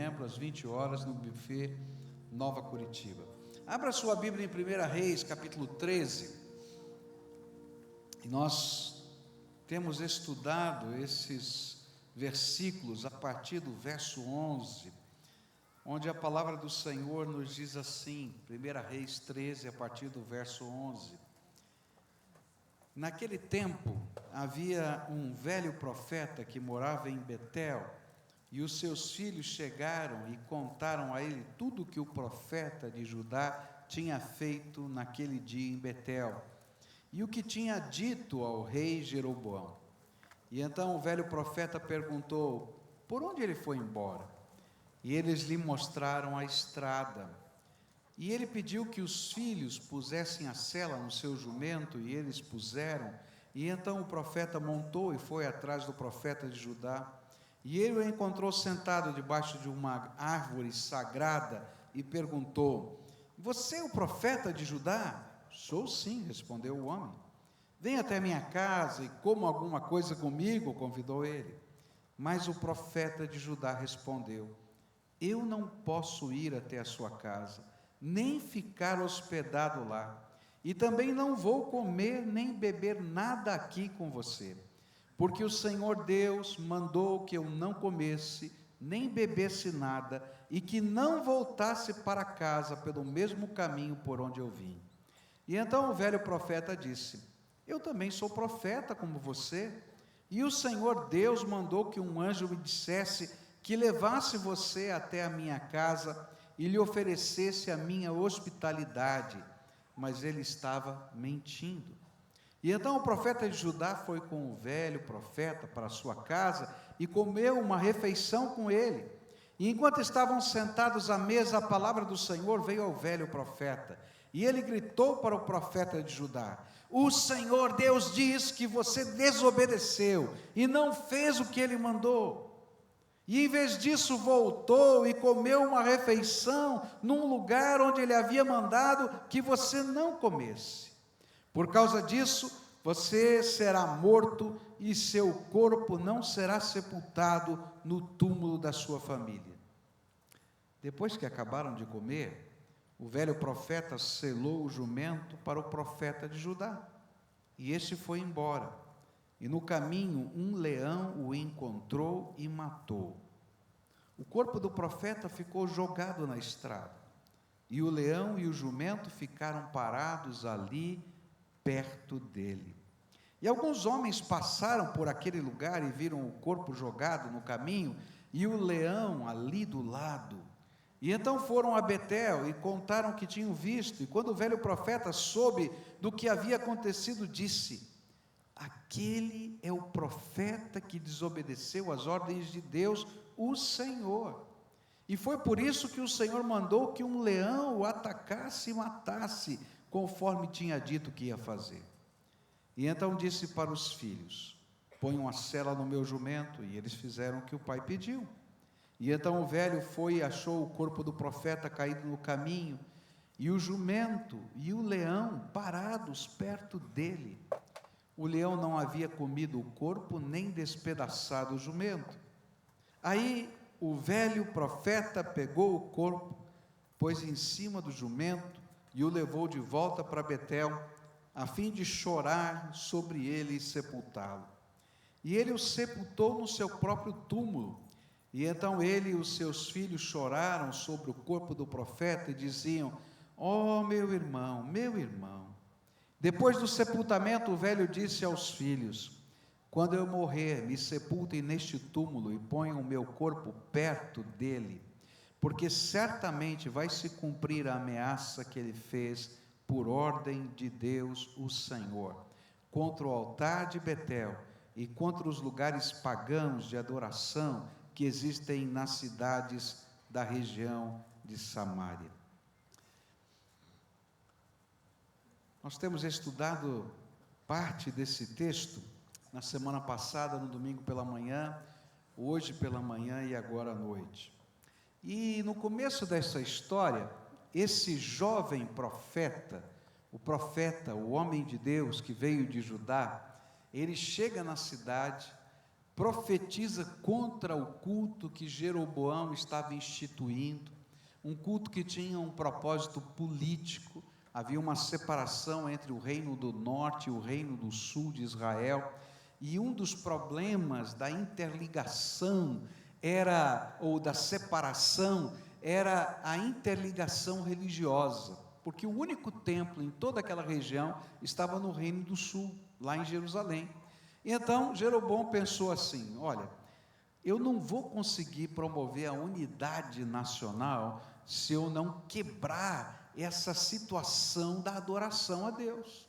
novembro, às 20 horas, no buffet Nova Curitiba. Abra sua Bíblia em 1 Reis, capítulo 13. E nós temos estudado esses versículos a partir do verso 11, onde a palavra do Senhor nos diz assim, 1 Reis 13, a partir do verso 11. Naquele tempo, havia um velho profeta que morava em Betel, e os seus filhos chegaram e contaram a ele tudo o que o profeta de Judá tinha feito naquele dia em Betel, e o que tinha dito ao rei Jeroboão. E então o velho profeta perguntou, por onde ele foi embora? E eles lhe mostraram a estrada. E ele pediu que os filhos pusessem a sela no seu jumento, e eles puseram. E então o profeta montou e foi atrás do profeta de Judá. E ele o encontrou sentado debaixo de uma árvore sagrada e perguntou, você é o profeta de Judá? Sou sim, respondeu o homem. Vem até minha casa e coma alguma coisa comigo, convidou ele. Mas o profeta de Judá respondeu, eu não posso ir até a sua casa, nem ficar hospedado lá, e também não vou comer nem beber nada aqui com você, porque o Senhor Deus mandou que eu não comesse, nem bebesse nada, e que não voltasse para casa pelo mesmo caminho por onde eu vim. E então o velho profeta disse, eu também sou profeta como você, e o Senhor Deus mandou que um anjo me dissesse que levasse você até a minha casa e lhe oferecesse a minha hospitalidade, mas ele estava mentindo. E então o profeta de Judá foi com o velho profeta para a sua casa e comeu uma refeição com ele. E enquanto estavam sentados à mesa, a palavra do Senhor veio ao velho profeta, e ele gritou para o profeta de Judá, o Senhor Deus diz que você desobedeceu e não fez o que ele mandou. E em vez disso voltou e comeu uma refeição num lugar onde ele havia mandado que você não comesse. Por causa disso, você será morto e seu corpo não será sepultado no túmulo da sua família. Depois que acabaram de comer, o velho profeta selou o jumento para o profeta de Judá. E este foi embora. E no caminho um leão o encontrou e matou. O corpo do profeta ficou jogado na estrada, e o leão e o jumento ficaram parados ali, perto dele. E alguns homens passaram por aquele lugar e viram o corpo jogado no caminho, e o leão ali do lado. E então foram a Betel e contaram o que tinham visto, e quando o velho profeta soube do que havia acontecido, disse, aquele é o profeta que desobedeceu às ordens de Deus, o Senhor. E foi por isso que o Senhor mandou que um leão o atacasse e matasse, conforme tinha dito que ia fazer. E então disse para os filhos, ponham a sela no meu jumento, e eles fizeram o que o pai pediu. E então o velho foi e achou o corpo do profeta caído no caminho, e o jumento e o leão parados perto dele. O leão não havia comido o corpo, nem despedaçado o jumento. Aí o velho profeta pegou o corpo, pôs em cima do jumento e o levou de volta para Betel, a fim de chorar sobre ele e sepultá-lo. E ele o sepultou no seu próprio túmulo. E então ele e os seus filhos choraram sobre o corpo do profeta e diziam, ó meu irmão, meu irmão. Depois do sepultamento, o velho disse aos filhos, quando eu morrer, me sepultem neste túmulo e ponham o meu corpo perto dele, porque certamente vai se cumprir a ameaça que ele fez por ordem de Deus, o Senhor, contra o altar de Betel e contra os lugares pagãos de adoração que existem nas cidades da região de Samaria. Nós temos estudado parte desse texto na semana passada, no domingo pela manhã, hoje pela manhã e agora à noite. E no começo dessa história, esse jovem profeta, o homem de Deus que veio de Judá, ele chega na cidade, profetiza contra o culto que Jeroboão estava instituindo, um culto que tinha um propósito político. Havia uma separação entre o reino do norte e o reino do sul de Israel, e um dos problemas da interligação ou da separação, era a interligação religiosa, porque o único templo em toda aquela região estava no reino do sul, lá em Jerusalém. Então Jeroboão pensou assim: olha, eu não vou conseguir promover a unidade nacional se eu não quebrar essa situação da adoração a Deus.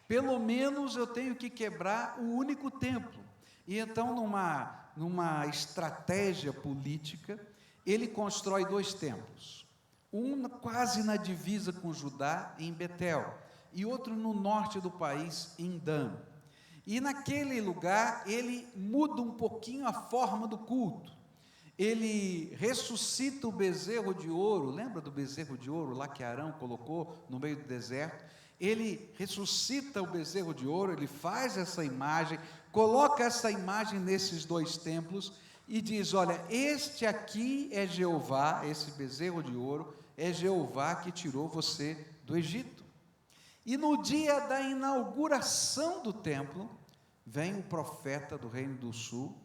Pelo menos eu tenho que quebrar o único templo. E então, numa estratégia política, ele constrói 2 templos, um quase na divisa com Judá, em Betel, e outro no norte do país, em Dan. E naquele lugar ele muda um pouquinho a forma do culto. Ele ressuscita o bezerro de ouro. Lembra do bezerro de ouro lá que Arão colocou no meio do deserto? Ele ressuscita o bezerro de ouro, ele faz essa imagem, coloca essa imagem nesses 2 templos e diz: olha, este aqui é Jeová, esse bezerro de ouro é Jeová que tirou você do Egito. E no dia da inauguração do templo, vem o profeta do reino do sul,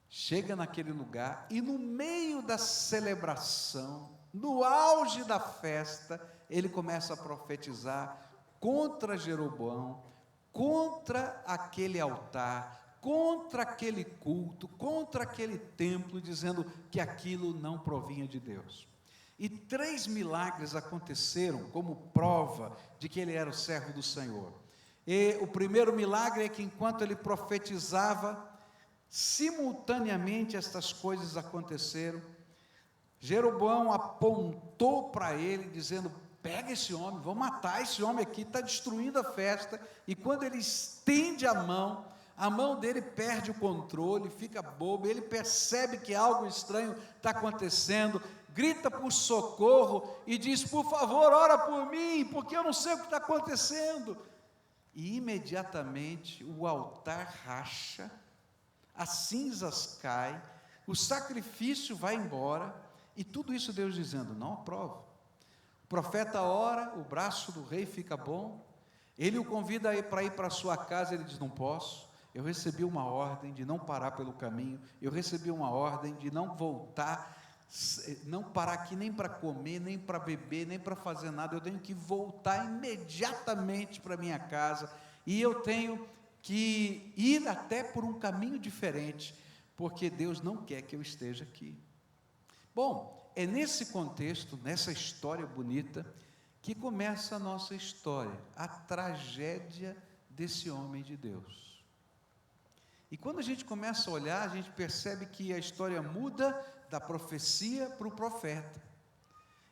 chega naquele lugar, e no meio da celebração, no auge da festa, ele começa a profetizar contra Jeroboão, contra aquele altar, contra aquele culto, contra aquele templo, dizendo que aquilo não provinha de Deus. E 3 milagres aconteceram como prova de que ele era o servo do Senhor. E o primeiro milagre é que, enquanto ele profetizava, simultaneamente estas coisas aconteceram. Jeroboão apontou para ele, dizendo: pega esse homem, vamos matar esse homem aqui, está destruindo a festa. E quando ele estende a mão dele perde o controle, fica bobo, ele percebe que algo estranho está acontecendo, grita por socorro e diz: por favor, ora por mim, porque eu não sei o que está acontecendo. E imediatamente o altar racha, as cinzas caem, o sacrifício vai embora, e tudo isso Deus dizendo: não aprovo. O profeta ora, o braço do rei fica bom, ele o convida para ir para a sua casa, ele diz: não posso, eu recebi uma ordem de não parar pelo caminho, eu recebi uma ordem de não voltar, não parar aqui nem para comer, nem para beber, nem para fazer nada, eu tenho que voltar imediatamente para minha casa, e eu tenho que ir até por um caminho diferente, porque Deus não quer que eu esteja aqui. Bom, é nesse contexto, nessa história bonita, que começa a nossa história, a tragédia desse homem de Deus. E quando a gente começa a olhar, a gente percebe que a história muda da profecia para o profeta.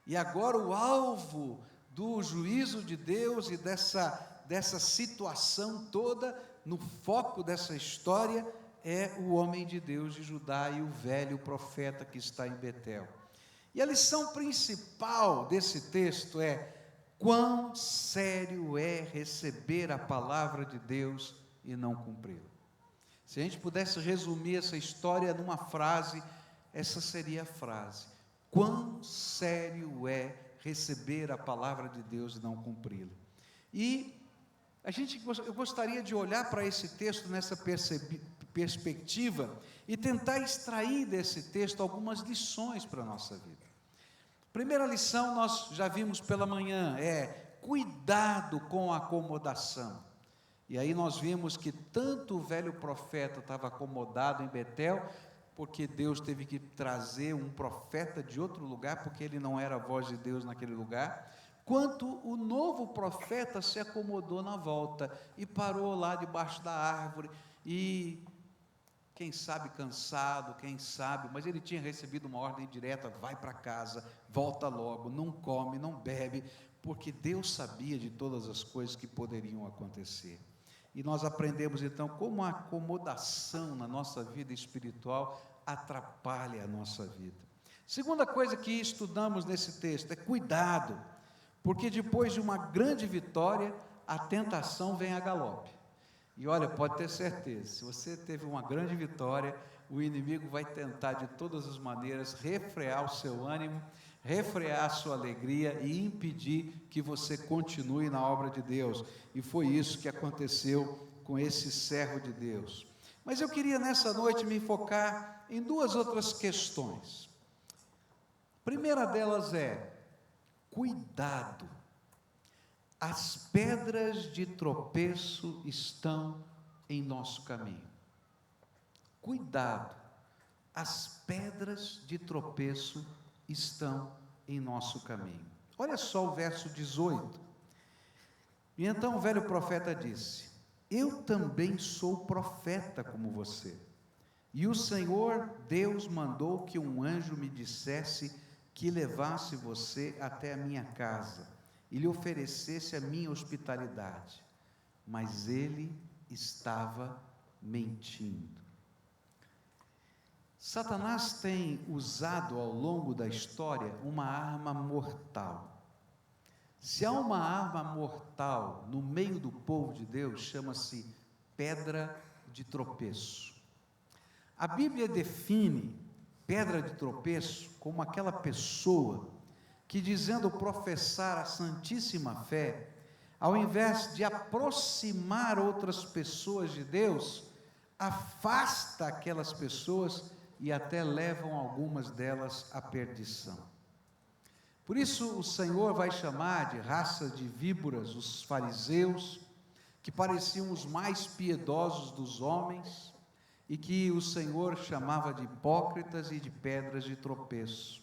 E agora o alvo do juízo de Deus e dessa situação toda, no foco dessa história, é o homem de Deus de Judá e o velho profeta que está em Betel. E a lição principal desse texto é: quão sério é receber a palavra de Deus e não cumpri-la. Se a gente pudesse resumir essa história numa frase, essa seria a frase: quão sério é receber a palavra de Deus e não cumpri-la. E eu gostaria de olhar para esse texto nessa perspectiva e tentar extrair desse texto algumas lições para a nossa vida. Primeira lição nós já vimos pela manhã, é cuidado com a acomodação. E aí nós vimos que tanto o velho profeta estava acomodado em Betel, porque Deus teve que trazer um profeta de outro lugar, porque ele não era a voz de Deus naquele lugar, quanto o novo profeta se acomodou na volta, e parou lá debaixo da árvore, e quem sabe cansado, quem sabe, mas ele tinha recebido uma ordem direta: vai para casa, volta logo, não come, não bebe, porque Deus sabia de todas as coisas que poderiam acontecer. E nós aprendemos então como a acomodação na nossa vida espiritual atrapalha a nossa vida. Segunda coisa que estudamos nesse texto é cuidado, porque depois de uma grande vitória, a tentação vem a galope. E olha, pode ter certeza, se você teve uma grande vitória, o inimigo vai tentar de todas as maneiras refrear o seu ânimo, refrear a sua alegria e impedir que você continue na obra de Deus. E foi isso que aconteceu com esse servo de Deus. Mas eu queria nessa noite me focar em duas outras questões. A primeira delas é: cuidado. As pedras de tropeço estão em nosso caminho. Cuidado, as pedras de tropeço estão em nosso caminho. Olha só o verso 18. E então o velho profeta disse: eu também sou profeta como você. E o Senhor Deus mandou que um anjo me dissesse que levasse você até a minha casa e lhe oferecesse a minha hospitalidade. Mas ele estava mentindo. Satanás tem usado ao longo da história uma arma mortal. Se há uma arma mortal no meio do povo de Deus, chama-se pedra de tropeço. A Bíblia define pedra de tropeço como aquela pessoa que, dizendo professar a santíssima fé, ao invés de aproximar outras pessoas de Deus, afasta aquelas pessoas e até levam algumas delas à perdição. Por isso o Senhor vai chamar de raça de víboras os fariseus, que pareciam os mais piedosos dos homens, e que o Senhor chamava de hipócritas e de pedras de tropeço.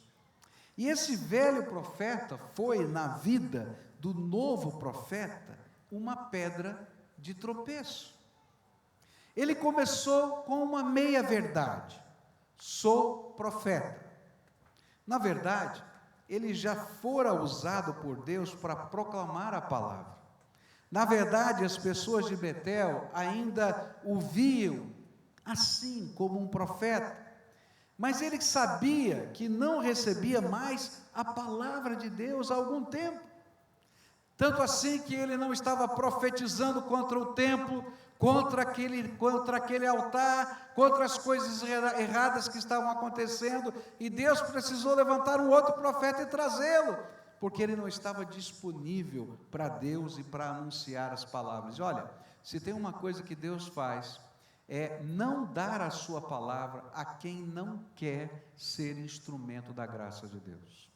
E esse velho profeta foi, na vida do novo profeta, uma pedra de tropeço. Ele começou com uma meia-verdade: sou profeta. Na verdade, ele já fora usado por Deus para proclamar a palavra. Na verdade, as pessoas de Betel ainda o viam assim como um profeta, mas ele sabia que não recebia mais a palavra de Deus há algum tempo, tanto assim que ele não estava profetizando contra o templo, contra aquele altar, contra as coisas erradas que estavam acontecendo, e Deus precisou levantar um outro profeta e trazê-lo, porque ele não estava disponível para Deus e para anunciar as palavras. E olha, se tem uma coisa que Deus faz, é não dar a sua palavra a quem não quer ser instrumento da graça de Deus.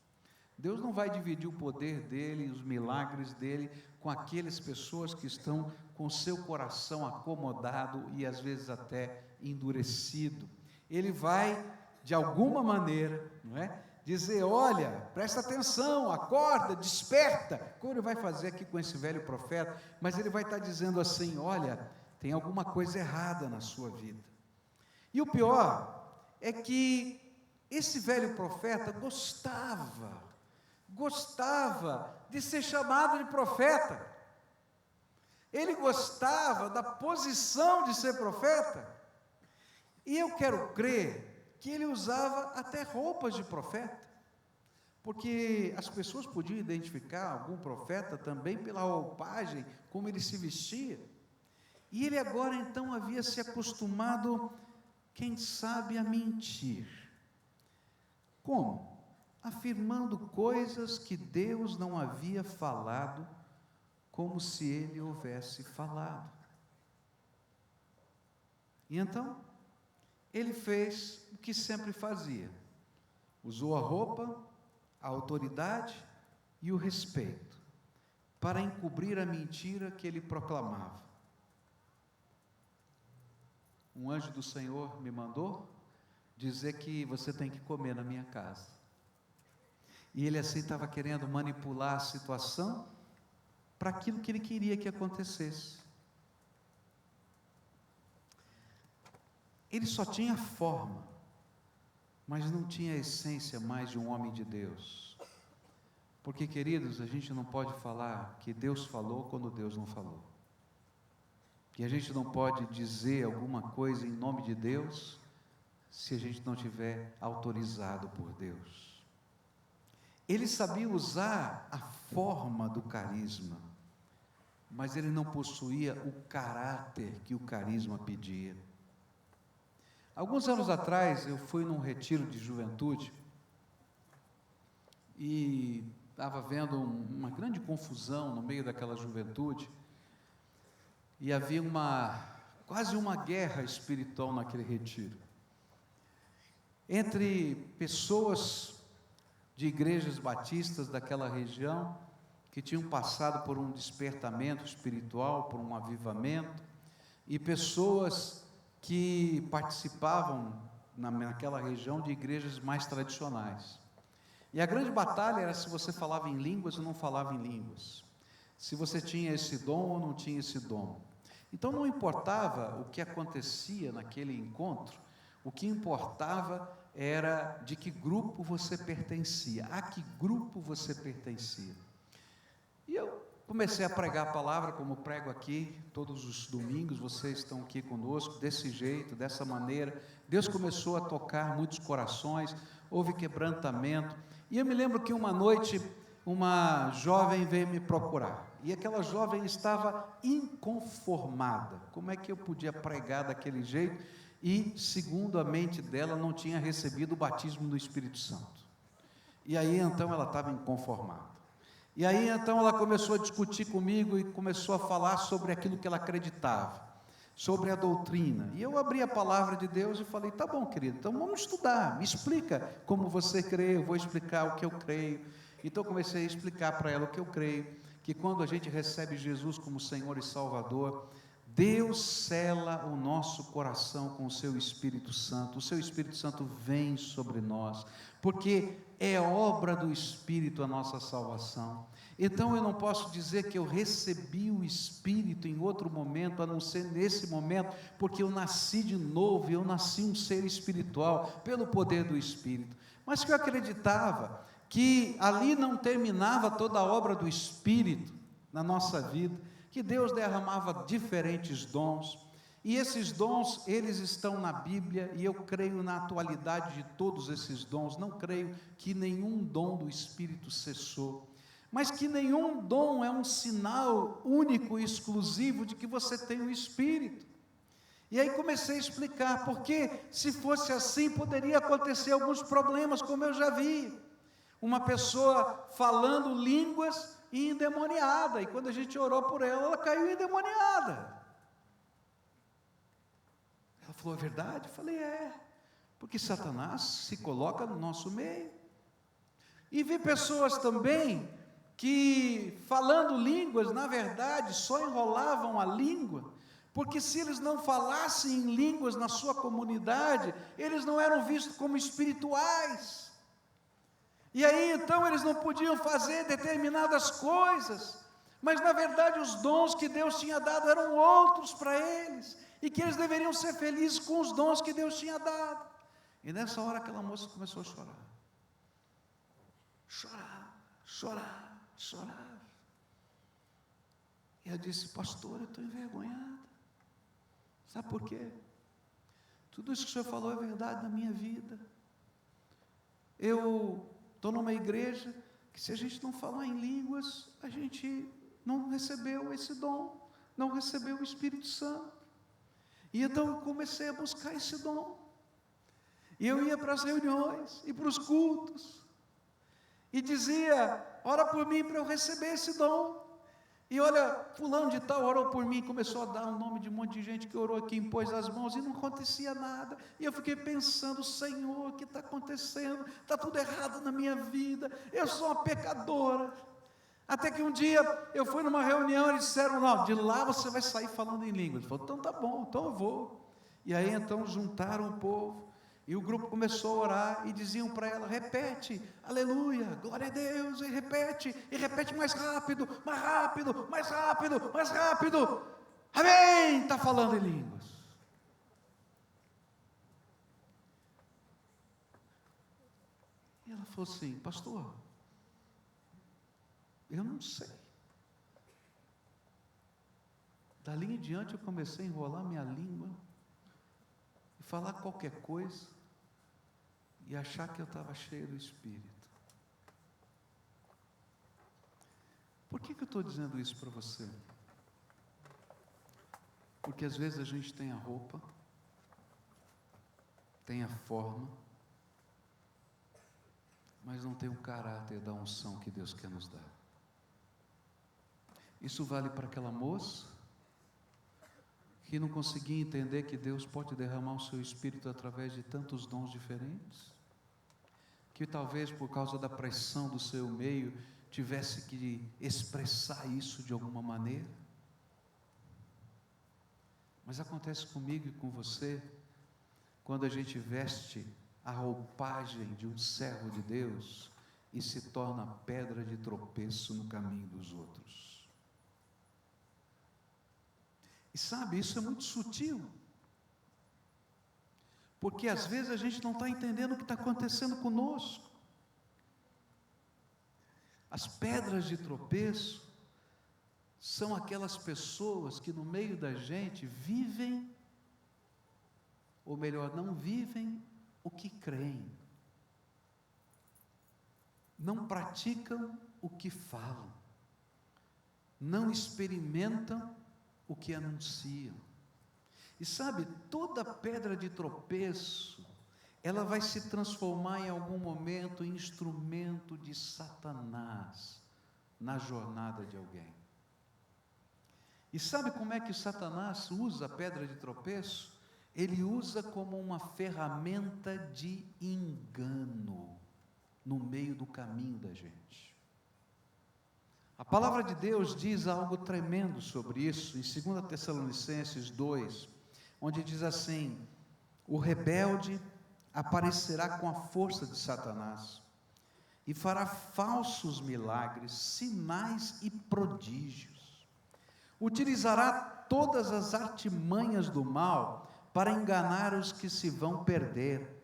Deus não vai dividir o poder dele, os milagres dele, com aquelas pessoas que estão com o seu coração acomodado e às vezes até endurecido. Ele vai, de alguma maneira, não é, dizer: olha, presta atenção, acorda, desperta, como ele vai fazer aqui com esse velho profeta, mas ele vai estar dizendo assim: olha, tem alguma coisa errada na sua vida. E o pior é que esse velho profeta gostava de ser chamado de profeta. Ele gostava da posição de ser profeta. E eu quero crer que ele usava até roupas de profeta, porque as pessoas podiam identificar algum profeta também pela roupagem, como ele se vestia. E ele agora então havia se acostumado, quem sabe, a mentir. Como? Afirmando coisas que Deus não havia falado, como se ele houvesse falado. E então, ele fez o que sempre fazia: usou a roupa, a autoridade e o respeito para encobrir a mentira que ele proclamava. Um anjo do Senhor me mandou dizer que você tem que comer na minha casa. E ele assim estava querendo manipular a situação para aquilo que ele queria que acontecesse. Ele só tinha forma, mas não tinha a essência mais de um homem de Deus. Porque, queridos, a gente não pode falar que Deus falou quando Deus não falou. E a gente não pode dizer alguma coisa em nome de Deus se a gente não tiver autorizado por Deus. Ele sabia usar a forma do carisma, mas ele não possuía o caráter que o carisma pedia. Alguns anos atrás, eu fui num retiro de juventude e estava vendo uma grande confusão no meio daquela juventude, e havia quase uma guerra espiritual naquele retiro, entre pessoas de igrejas batistas daquela região, que tinham passado por um despertamento espiritual, por um avivamento, e pessoas que participavam naquela região de igrejas mais tradicionais. E a grande batalha era se você falava em línguas ou não falava em línguas, se você tinha esse dom ou não tinha esse dom. Então não importava o que acontecia naquele encontro, o que importava era de que grupo você pertencia, a que grupo você pertencia. E eu comecei a pregar a palavra como prego aqui todos os domingos. Vocês estão aqui conosco desse jeito, dessa maneira. Deus começou a tocar muitos corações, houve quebrantamento. E eu me lembro que uma noite uma jovem veio me procurar, e aquela jovem estava inconformada. Como é que eu podia pregar daquele jeito e, segundo a mente dela, não tinha recebido o batismo do Espírito Santo? E aí então ela estava inconformada. E aí então ela começou a discutir comigo e começou a falar sobre aquilo que ela acreditava, sobre a doutrina. E eu abri a palavra de Deus e falei: tá bom, querido, então vamos estudar, me explica como você crê, eu vou explicar o que eu creio. Então eu comecei a explicar para ela o que eu creio, que quando a gente recebe Jesus como Senhor e Salvador, Deus sela o nosso coração com o seu Espírito Santo. O seu Espírito Santo vem sobre nós, porque é obra do Espírito a nossa salvação. Então eu não posso dizer que eu recebi o Espírito em outro momento, a não ser nesse momento, porque eu nasci de novo, eu nasci um ser espiritual, pelo poder do Espírito. Mas que eu acreditava que ali não terminava toda a obra do Espírito na nossa vida, que Deus derramava diferentes dons, e esses dons, eles estão na Bíblia, e eu creio na atualidade de todos esses dons. Não creio que nenhum dom do Espírito cessou, mas que nenhum dom é um sinal único e exclusivo de que você tem o Espírito. E aí comecei a explicar, porque se fosse assim, poderia acontecer alguns problemas, como eu já vi. Uma pessoa falando línguas e endemoniada, e quando a gente orou por ela, ela caiu endemoniada. Ela falou: é verdade? Eu falei: é, porque Satanás se coloca no nosso meio. E vi pessoas também que, falando línguas, na verdade, só enrolavam a língua, porque se eles não falassem em línguas na sua comunidade, eles não eram vistos como espirituais. E aí então eles não podiam fazer determinadas coisas, mas na verdade os dons que Deus tinha dado eram outros para eles, e que eles deveriam ser felizes com os dons que Deus tinha dado. E nessa hora aquela moça começou a chorar, chorar. E ela disse: pastor, eu estou envergonhada. Sabe por quê? Tudo isso que o senhor falou é verdade na minha vida. Eu estou numa igreja que, se a gente não falar em línguas, a gente não recebeu esse dom, não recebeu o Espírito Santo. E então eu comecei a buscar esse dom, e eu ia para as reuniões e para os cultos, e dizia: ora por mim para eu receber esse dom. E olha, fulano de tal orou por mim, começou a dar o nome de um monte de gente que orou aqui, impôs as mãos, e não acontecia nada. E eu fiquei pensando: Senhor, o que está acontecendo? Está tudo errado na minha vida, eu sou uma pecadora. Até que um dia eu fui numa reunião e disseram: não, de lá você vai sair falando em línguas. Eu falei: então tá bom, então eu vou. E aí então juntaram o povo, e o grupo começou a orar, e diziam para ela: repete, aleluia, glória a Deus, e repete mais rápido, mais rápido, mais rápido, mais rápido. Amém, está falando em línguas. E ela falou assim: pastor, eu não sei. Dali em diante eu comecei a enrolar minha língua, e falar qualquer coisa, e achar que eu estava cheio do Espírito. Por que eu estou dizendo isso para você? Porque às vezes a gente tem a roupa, tem a forma, mas não tem o caráter da unção que Deus quer nos dar. Isso vale para aquela moça que não conseguia entender que Deus pode derramar o seu Espírito através de tantos dons diferentes, que talvez por causa da pressão do seu meio tivesse que expressar isso de alguma maneira. Mas acontece comigo e com você, quando a gente veste a roupagem de um servo de Deus e se torna pedra de tropeço no caminho dos outros. E sabe, isso é muito sutil, porque às vezes a gente não está entendendo o que está acontecendo conosco. As pedras de tropeço são aquelas pessoas que no meio da gente vivem, ou melhor, não vivem o que creem, não praticam o que falam, não experimentam o que anunciam. E sabe, toda pedra de tropeço, ela vai se transformar em algum momento em instrumento de Satanás na jornada de alguém. E sabe como é que Satanás usa a pedra de tropeço? Ele usa como uma ferramenta de engano no meio do caminho da gente. A palavra de Deus diz algo tremendo sobre isso, em 2 Tessalonicenses 2, onde diz assim: o rebelde aparecerá com a força de Satanás e fará falsos milagres, sinais e prodígios. Utilizará todas as artimanhas do mal para enganar os que se vão perder,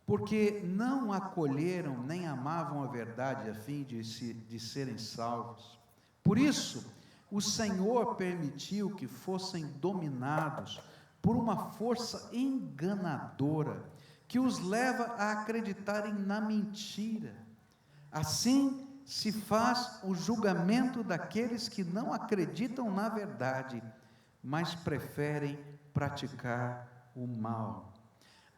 porque não acolheram nem amavam a verdade a fim de serem salvos. Por isso, o Senhor permitiu que fossem dominados por uma força enganadora, que os leva a acreditarem na mentira. Assim, se faz o julgamento daqueles que não acreditam na verdade, mas preferem praticar o mal.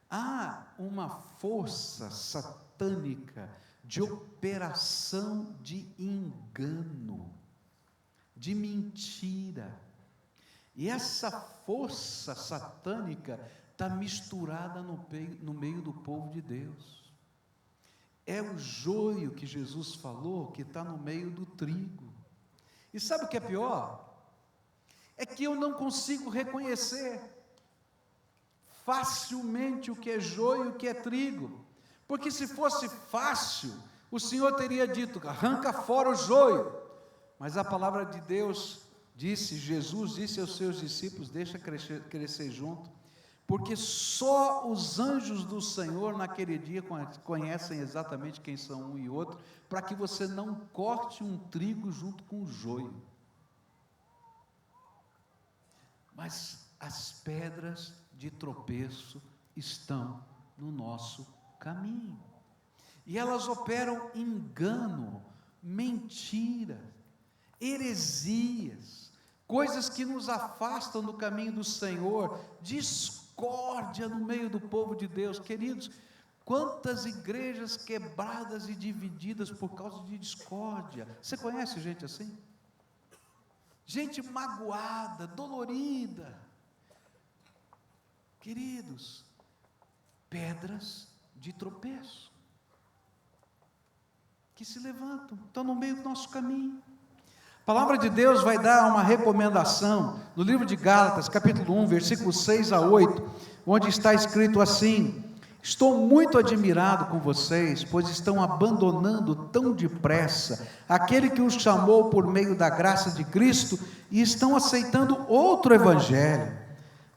Há uma força satânica de operação de engano, de mentira. E essa força satânica está misturada no meio do povo de Deus. É o joio que Jesus falou que está no meio do trigo. E sabe o que é pior? É que eu não consigo reconhecer facilmente o que é joio e o que é trigo. Porque se fosse fácil, o Senhor teria dito: arranca fora o joio. Mas a palavra de Deus disse, Jesus disse aos seus discípulos: deixa crescer junto. Porque só os anjos do Senhor naquele dia conhecem exatamente quem são um e outro, para que você não corte um trigo junto com o joio. Mas as pedras de tropeço estão no nosso caminho, e elas operam engano, mentira, heresias, coisas que nos afastam do caminho do Senhor, discórdia no meio do povo de Deus. Queridos, quantas igrejas quebradas e divididas por causa de discórdia. Você conhece gente assim? Gente magoada, dolorida. Queridos, pedras de tropeço que se levantam, estão no meio do nosso caminho. A palavra de Deus vai dar uma recomendação no livro de Gálatas, capítulo 1, versículos 6 a 8, onde está escrito assim: estou muito admirado com vocês, pois estão abandonando tão depressa aquele que os chamou por meio da graça de Cristo e estão aceitando outro evangelho.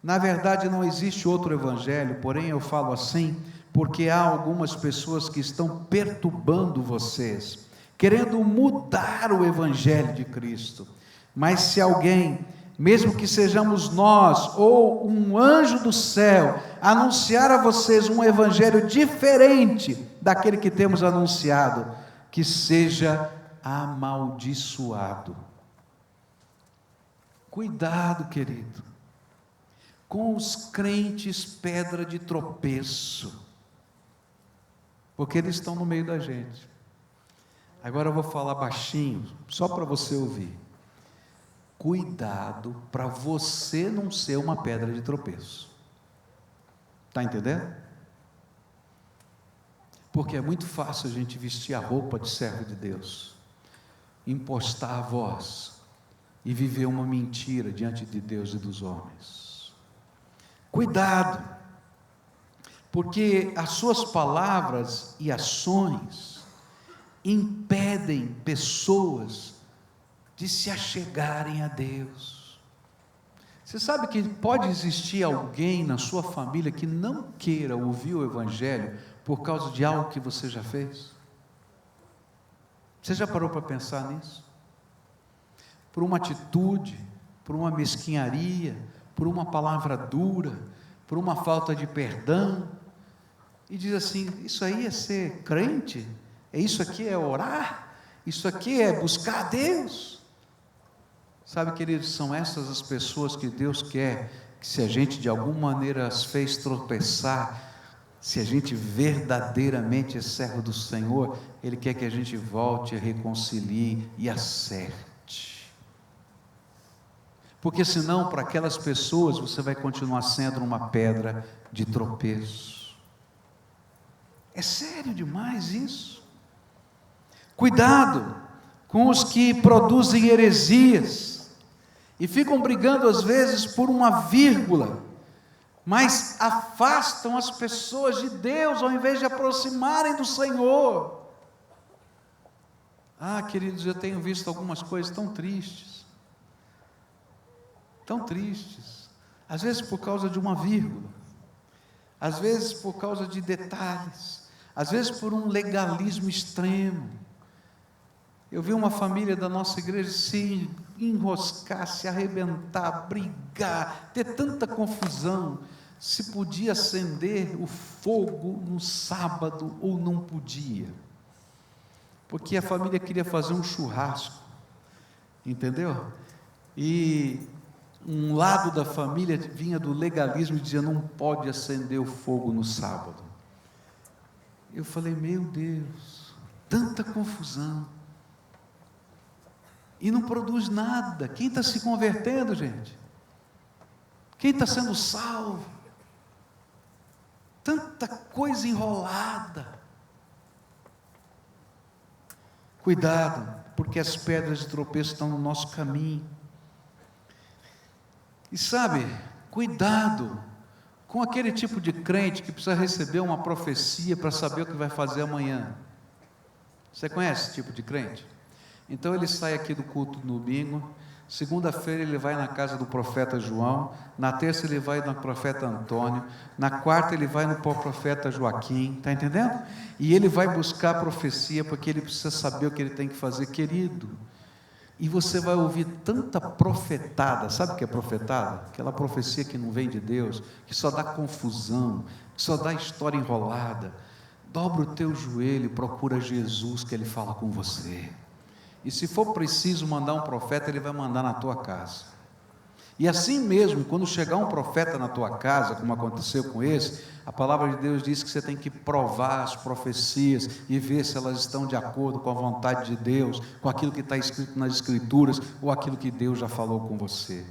Na verdade, não existe outro evangelho, porém eu falo assim, porque há algumas pessoas que estão perturbando vocês, querendo mudar o evangelho de Cristo. Mas se alguém, mesmo que sejamos nós ou um anjo do céu, anunciar a vocês um evangelho diferente daquele que temos anunciado, que seja amaldiçoado. Cuidado, querido. com os crentes pedra de tropeço, porque eles estão no meio da gente. Agora eu vou falar baixinho, só para você ouvir. Cuidado para você não ser uma pedra de tropeço. Está entendendo? Porque é muito fácil a gente vestir a roupa de servo de Deus, impostar a voz e viver uma mentira diante de Deus e dos homens. Cuidado, porque as suas palavras e ações impedem pessoas de se achegarem a Deus. Você sabe que pode existir alguém na sua família que não queira ouvir o Evangelho por causa de algo que você já fez? Você já parou para pensar nisso? Por uma atitude, por uma mesquinharia, por uma palavra dura, por uma falta de perdão, e diz assim: isso aí é ser crente? Isso aqui é orar? Isso aqui é buscar a Deus? Sabe, queridos, são essas as pessoas que Deus quer que, se a gente de alguma maneira as fez tropeçar, se a gente verdadeiramente é servo do Senhor, Ele quer que a gente volte, reconcilie e acerte. Porque senão, para aquelas pessoas, você vai continuar sendo uma pedra de tropeço. É sério demais isso. Cuidado com os que produzem heresias e ficam brigando às vezes por uma vírgula, mas afastam as pessoas de Deus ao invés de aproximarem do Senhor. Ah, queridos, eu tenho visto algumas coisas tão tristes, às vezes por causa de uma vírgula, às vezes por causa de detalhes, às vezes por um legalismo extremo. Eu vi uma família da nossa igreja se enroscar, se arrebentar, brigar, ter tanta confusão, se podia acender o fogo no sábado ou não podia, porque a família queria fazer um churrasco, entendeu? E um lado da família vinha do legalismo e dizia: não pode acender o fogo no sábado. Eu falei: meu Deus, tanta confusão, e não produz nada. Quem está se convertendo, gente? Quem está sendo salvo? Tanta coisa enrolada. Cuidado, porque as pedras de tropeço estão no nosso caminho. E sabe, cuidado com aquele tipo de crente que precisa receber uma profecia para saber o que vai fazer amanhã. Você conhece esse tipo de crente? Então ele sai aqui do culto no domingo, segunda-feira ele vai na casa do profeta João, na terça ele vai no profeta Antônio, na quarta ele vai no profeta Joaquim, está entendendo? E ele vai buscar a profecia, porque ele precisa saber o que ele tem que fazer, querido. E você vai ouvir tanta profetada. Sabe o que é profetada? Aquela profecia que não vem de Deus, que só dá confusão, que só dá história enrolada. Dobra o teu joelho e procura Jesus, que Ele fala com você. E se for preciso mandar um profeta, Ele vai mandar na tua casa. E assim mesmo, quando chegar um profeta na tua casa, como aconteceu com esse, a palavra de Deus diz que você tem que provar as profecias e ver se elas estão de acordo com a vontade de Deus, com aquilo que está escrito nas Escrituras, ou aquilo que Deus já falou com você.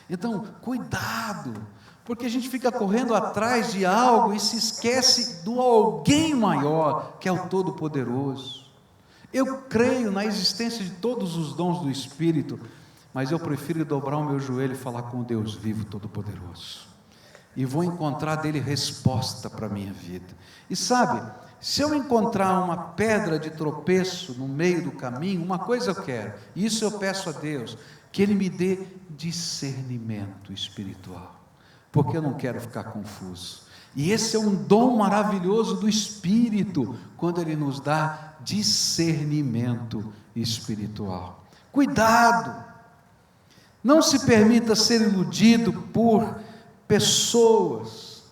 Então, cuidado, porque a gente fica correndo atrás de algo e se esquece do alguém maior, que é o Todo-Poderoso. Eu creio na existência de todos os dons do Espírito, mas eu prefiro dobrar o meu joelho e falar com o Deus vivo, Todo-Poderoso, e vou encontrar dele resposta para a minha vida. E sabe, se eu encontrar uma pedra de tropeço no meio do caminho, uma coisa eu quero, e isso eu peço a Deus, que Ele me dê discernimento espiritual, porque eu não quero ficar confuso. E esse é um dom maravilhoso do Espírito, quando Ele nos dá discernimento espiritual. Cuidado, não se permita ser iludido por pessoas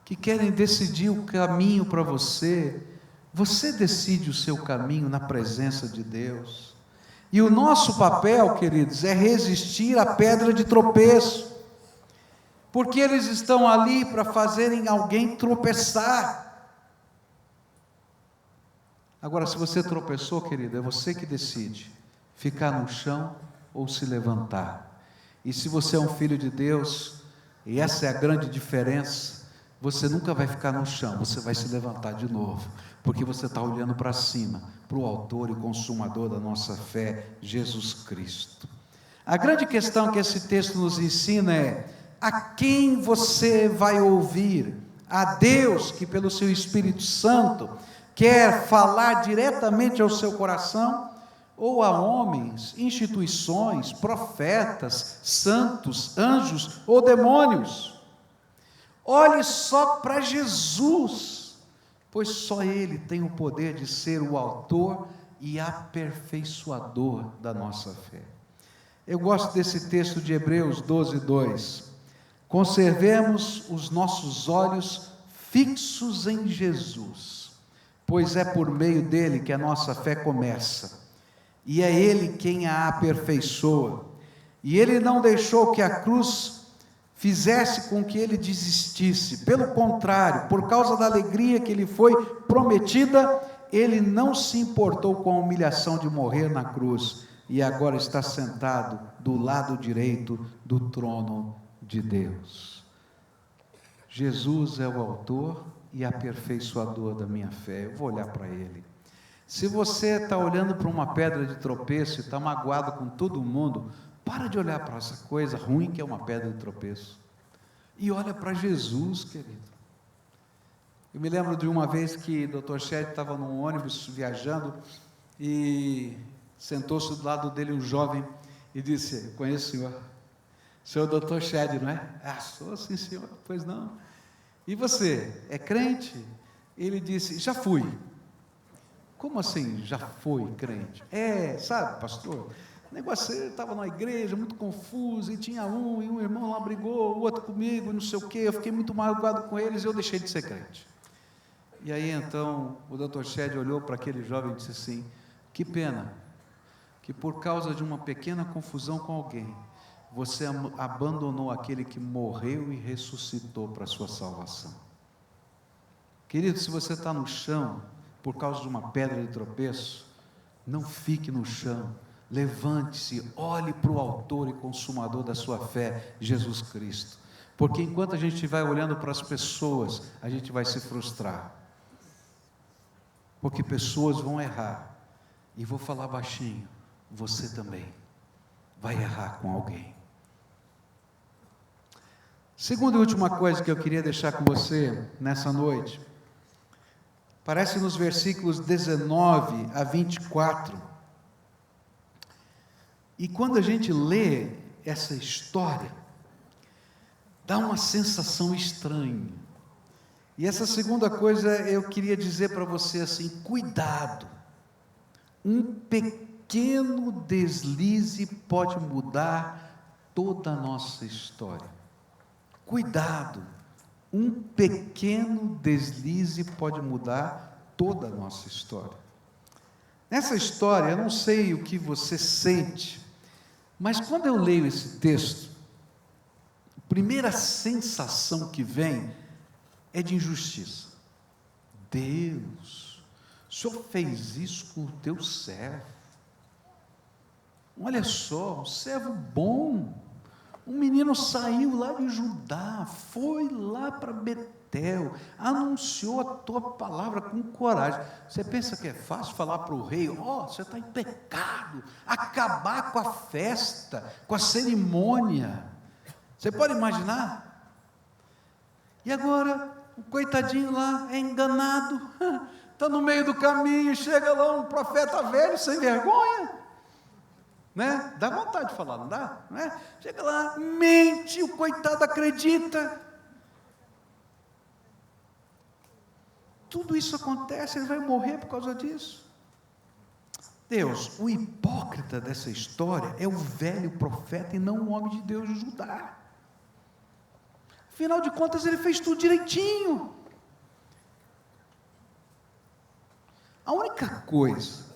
que querem decidir o caminho para você. Você decide o seu caminho na presença de Deus. E o nosso papel, queridos, é resistir à pedra de tropeço. porque eles estão ali para fazerem alguém tropeçar. Agora, se você tropeçou, querido, é você que decide ficar no chão ou se levantar. E se você é um filho de Deus, e essa é a grande diferença, você nunca vai ficar no chão, você vai se levantar de novo, porque você está olhando para cima, para o autor e consumador da nossa fé, Jesus Cristo. A grande questão que esse texto nos ensina é: a quem você vai ouvir? A Deus, que pelo seu Espírito Santo quer falar diretamente ao seu coração, ou a homens, instituições, profetas, santos, anjos ou demônios? Olhe só para Jesus, pois só Ele tem o poder de ser o autor e aperfeiçoador da nossa fé. Eu gosto desse texto de Hebreus 12:2. Conservemos os nossos olhos fixos em Jesus, pois é por meio dele que a nossa fé começa, e é ele quem a aperfeiçoa. E ele não deixou que a cruz fizesse com que ele desistisse, pelo contrário, por causa da alegria que lhe foi prometida, ele não se importou com a humilhação de morrer na cruz, e agora está sentado do lado direito do trono de Deus. Jesus é o autor e aperfeiçoador da minha fé. Eu vou olhar para Ele. Se você está olhando para uma pedra de tropeço e está magoado com todo mundo, para de olhar para essa coisa ruim que é uma pedra de tropeço e olha para Jesus, querido. Eu me lembro de uma vez que o Dr. Shed estava num ônibus viajando e sentou-se do lado dele um jovem e disse: conheço o senhor, senhor Dr. Shed, não é? Ah, sou sim, senhor. Pois não. E você, é crente? Ele disse: já fui. Como assim, já foi crente? Sabe, pastor, o negócio, eu estava na igreja, muito confuso, e tinha um irmão lá brigou, o outro comigo, não sei o quê, eu fiquei muito magoado com eles, e eu deixei de ser crente. E aí, então, o Dr. Shed olhou para aquele jovem e disse assim: que pena, que por causa de uma pequena confusão com alguém, você abandonou aquele que morreu e ressuscitou para a sua salvação. Querido, se você está no chão, por causa de uma pedra de tropeço, não fique no chão, levante-se, olhe para o autor e consumador da sua fé, Jesus Cristo, porque enquanto a gente vai olhando para as pessoas, a gente vai se frustrar, porque pessoas vão errar, e vou falar baixinho, você também vai errar com alguém. Segunda e última coisa que eu queria deixar com você nessa noite, aparece nos versículos 19 a 24, e quando a gente lê essa história, dá uma sensação estranha, e essa segunda coisa eu queria dizer para você assim: cuidado, um pequeno deslize pode mudar toda a nossa história. Cuidado, um pequeno deslize pode mudar toda a nossa história. Nessa história, eu não sei o que você sente, mas quando eu leio esse texto, a primeira sensação que vem é de injustiça. Deus, o Senhor fez isso com o teu servo. Olha só, um servo bom. Um menino saiu lá de Judá, foi lá para Betel, anunciou a tua palavra com coragem. Você pensa que é fácil falar para o rei: você está em pecado, acabar com a festa, com a cerimônia? Você pode imaginar? E agora, o coitadinho lá é enganado, está no meio do caminho, chega lá um profeta velho sem vergonha, né? Dá vontade de falar, não dá? Né? Chega lá, mente, o coitado acredita. Tudo isso acontece, ele vai morrer por causa disso. Deus, o hipócrita dessa história é o velho profeta e não o homem de Deus de Judá. Afinal de contas, ele fez tudo direitinho. A única coisa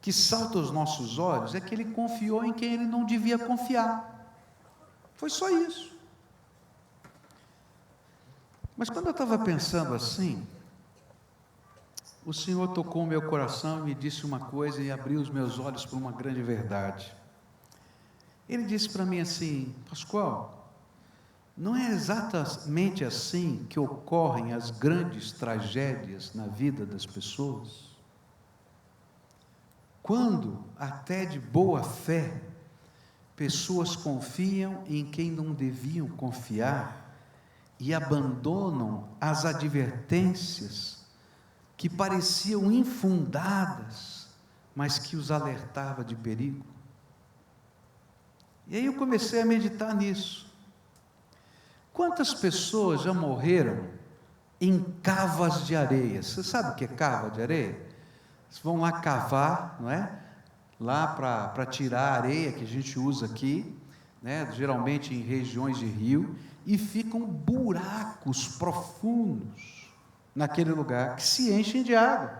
que salta aos nossos olhos é que ele confiou em quem ele não devia confiar. Foi só isso. Mas quando eu estava pensando assim, o Senhor tocou o meu coração e me disse uma coisa e abriu os meus olhos para uma grande verdade. Ele disse para mim assim: Pascoal, não é exatamente assim que ocorrem as grandes tragédias na vida das pessoas? Quando, até de boa fé, pessoas confiam em quem não deviam confiar e abandonam as advertências que pareciam infundadas, mas que os alertava de perigo. E aí eu comecei a meditar nisso. Quantas pessoas já morreram em cavas de areia? Você sabe o que é cava de areia? Vocês vão lá cavar, não é? Lá para tirar a areia que a gente usa aqui, né? Geralmente em regiões de rio, e ficam buracos profundos naquele lugar que se enchem de água.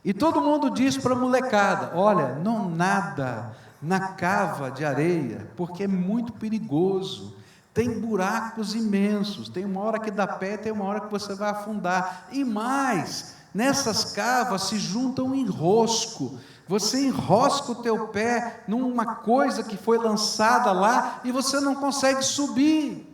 E todo mundo diz para a molecada: olha, não nada na cava de areia, porque é muito perigoso, tem buracos imensos, tem uma hora que dá pé, tem uma hora que você vai afundar, e mais, nessas cavas se junta um enrosco, você enrosca o teu pé numa coisa que foi lançada lá, e você não consegue subir.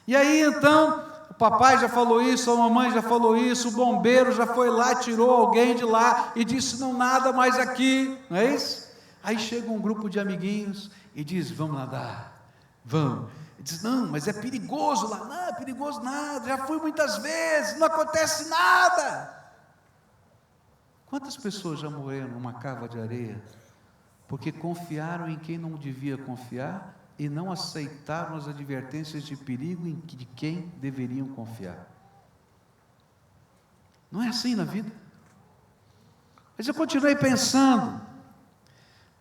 E aí então, o papai já falou isso, a mamãe já falou isso, o bombeiro já foi lá, tirou alguém de lá, e disse: não nada mais aqui, não é isso? Aí chega um grupo de amiguinhos, e diz: vamos nadar, vamos. E diz: não, mas é perigoso lá. Não, é perigoso nada, já fui muitas vezes, não acontece nada. Quantas pessoas já morreram numa cava de areia, porque confiaram em quem não devia confiar, e não aceitaram as advertências de perigo de quem deveriam confiar? Não é assim na vida? Mas eu continuei pensando,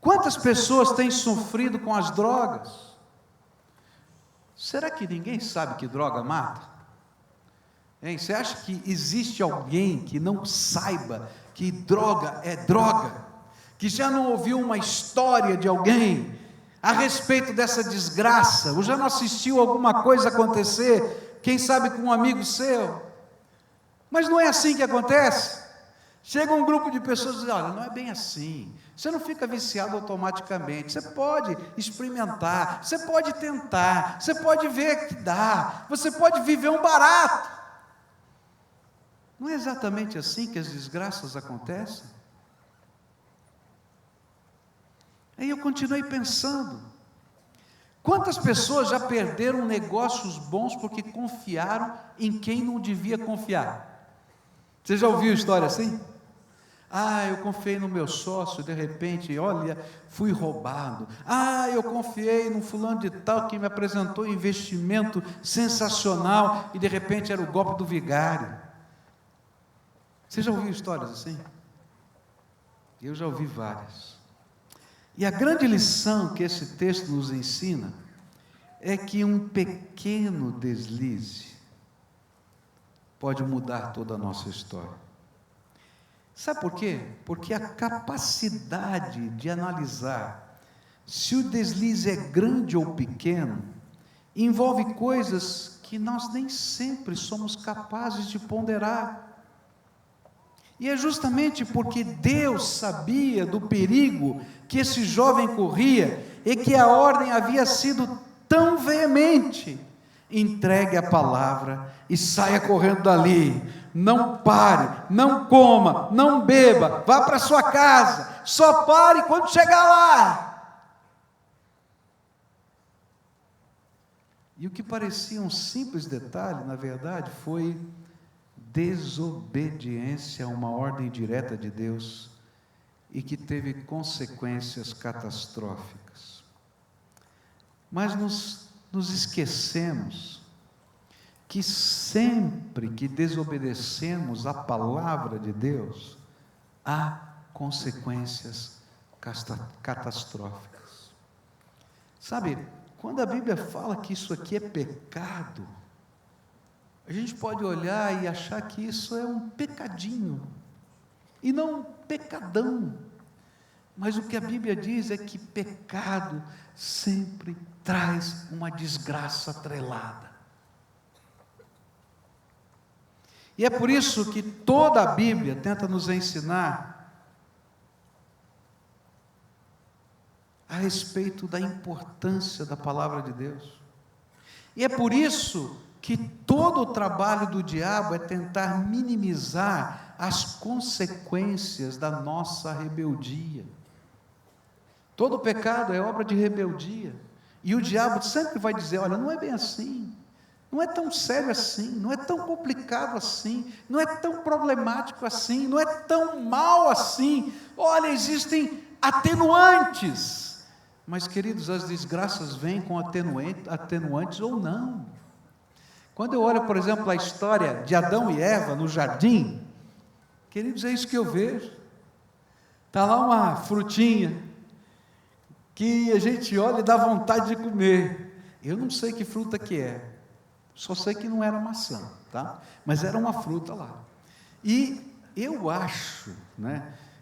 quantas pessoas têm sofrido com as drogas? Será que ninguém sabe que droga mata? Hein? Você acha que existe alguém que não saiba que droga é droga? Que já não ouviu uma história de alguém a respeito dessa desgraça? Ou já não assistiu alguma coisa acontecer, quem sabe com um amigo seu? Mas não é assim que acontece. Chega um grupo de pessoas e diz: olha, não é bem assim, você não fica viciado automaticamente, você pode experimentar, você pode tentar, você pode ver que dá, você pode viver um barato. Não é exatamente assim que as desgraças acontecem? Aí eu continuei pensando, quantas pessoas já perderam negócios bons porque confiaram em quem não devia confiar? Você já ouviu história assim? Ah, eu confiei no meu sócio, de repente, olha, fui roubado. Ah, eu confiei no fulano de tal que me apresentou um investimento sensacional e de repente era o golpe do vigário. Você já ouviu histórias assim? Eu já ouvi várias. E a grande lição que esse texto nos ensina é que um pequeno deslize pode mudar toda a nossa história. Sabe por quê? Porque a capacidade de analisar se o deslize é grande ou pequeno envolve coisas que nós nem sempre somos capazes de ponderar. E é justamente porque Deus sabia do perigo que esse jovem corria e que a ordem havia sido tão veemente: entregue a palavra e saia correndo dali, não pare, não coma, não beba, vá para sua casa, só pare quando chegar lá. E o que parecia um simples detalhe, na verdade, foi desobediência a uma ordem direta de Deus e que teve consequências catastróficas. Mas nos esquecemos que sempre que desobedecemos a palavra de Deus, há consequências catastróficas. Sabe, quando a Bíblia fala que isso aqui é pecado, a gente pode olhar e achar que isso é um pecadinho, e não um pecadão. Mas o que a Bíblia diz é que pecado sempre traz uma desgraça atrelada. E é por isso que toda a Bíblia tenta nos ensinar a respeito da importância da palavra de Deus. E é por isso que todo o trabalho do diabo é tentar minimizar as consequências da nossa rebeldia. Todo pecado é obra de rebeldia. E o diabo sempre vai dizer: olha, não é bem assim, não é tão sério assim, não é tão complicado assim, não é tão problemático assim, não é tão mal assim. Olha, existem atenuantes. Mas, queridos, as desgraças vêm com atenuantes ou não. Quando eu olho, por exemplo, a história de Adão e Eva no jardim, queridos, é isso que eu vejo. Está lá uma frutinha que a gente olha e dá vontade de comer. Eu não sei que fruta que é, só sei que não era maçã, tá? Mas era uma fruta lá. E eu acho,